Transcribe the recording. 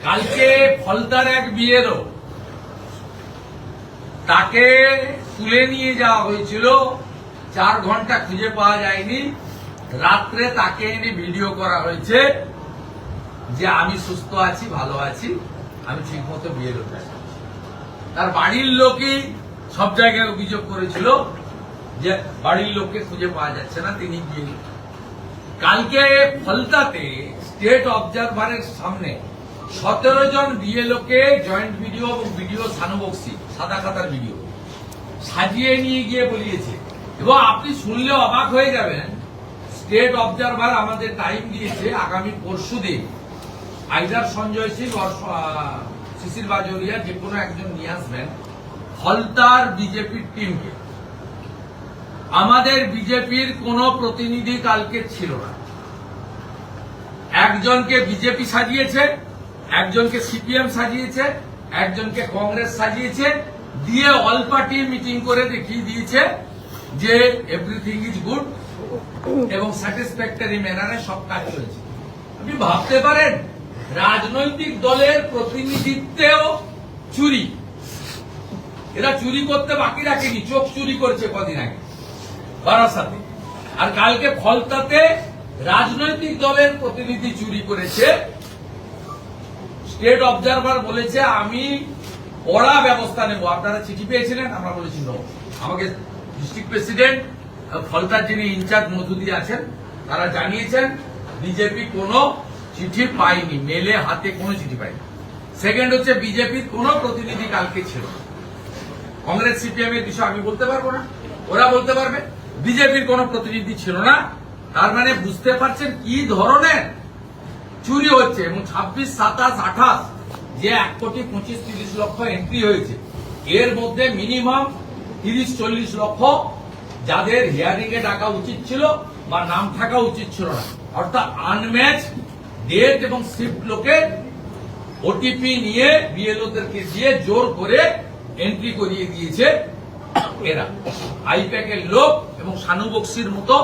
কালকে ফলতার এক বিয়েরও তাকে তুলে নিয়ে যাওয়া হয়েছিল, 4 ঘন্টা খুঁজে পাওয়া যায়নি। রাত্রে তাকে এনে ভিডিও করা হয়েছে যে আমি সুস্থ আছি, ভালো আছি, আমি ঠিক মতো বিয়ে করতে। তার বাড়ির লোকই সব জায়গায় অভিযোগ করেছিল যে বাড়ির লোককে খুঁজে পাওয়া যাচ্ছে না, তিনি বিয়ে। কালকে ফলতাতে স্টেট অবজারভারের সামনে 17 জন বিএলওকে জয়েন্ট ভিডিও এবং ভিডিও সানুবক্সি সাদা খাতার ভিডিও সাজিয়ে নিয়ে গিয়ে বলিয়েছে। এবং আপনি শুনলে অবাক হয়ে যাবেন, স্টেট অবজারভার আমাদের টাইম দিয়েছে আগামী পরশুদিন আইদার সঞ্জয় সিং আর শিশির বাজোরিয়া যে কোনো একজন নিয়ে আসবেন ফলতার বিজেপির টিমকে। আমাদের বিজেপির কোন প্রতিনিধি কালকে ছিল না। একজনকে বিজেপি সাজিয়েছে, একজনকে সিপিএম সাজিয়েছে, একজনকে কংগ্রেস সাজিয়েছে, দিয়ে অল পার্টি মিটিং করে দেখিয়ে দিয়েছে যে এভরিথিং ইজ গুড এবং স্যাটিসফ্যাক্টরি ম্যানারে সব কাজ চলছে। আপনি ভাবতে পারেন রাজনৈতিক দলের প্রতিনিধিত্বেও চুরি। এরা চুরি করতে বাকি রাখেনি, চোখ চুরি করেছে কদিন আগে বারাসাতে। আর কালকে ফলতাতে রাজনৈতিক দলের প্রতিনিধি চুরি করেছে। স্টেট অবজারভার বলেছে আমি কড়া ব্যবস্থা নেব। আপনারা চিঠি পেয়েছিলেন? আমরা বলেছি নো। আমাকে ডিস্ট্রিক্ট প্রেসিডেন্ট ফলতার যিনি ইনচার্জ মধুদি আছেন তারা জানিয়েছেন বিজেপি কোনো চিঠি পায়নি, মেলে হাতে কোনো চিঠি পায়নি। সেকেন্ড হচ্ছে বিজেপির কোনো প্রতিনিধি কালকে ছিল না। কংগ্রেস সিপিএম এর বিষয় আমি বলতে পারবো না, ওরা বলতে পারবে। বিজেপির কোনো প্রতিনিধি ছিল না। তার মানে বুঝতে পারছেন কি ধরনের চুরি হচ্ছে। এবং 26, 27, 28 যে 1,25,30 লক্ষ এন্ট্রি হয়েছে, এর মধ্যে মিনিমাম 30-40 লক্ষ যাদের হিয়ারিং এ ডাকা উচিত ছিল বা নাম থাকা উচিত ছিল না, অর্থাৎ আনম্যাচ ডেট এবং শিফট লোকের ওটিপি নিয়ে বিএলওদেরকে দিয়ে জোর করে এন্ট্রি করিয়ে দিয়েছে এরা। আইপ্যাকের লোক এবং সানুবক্সির মতো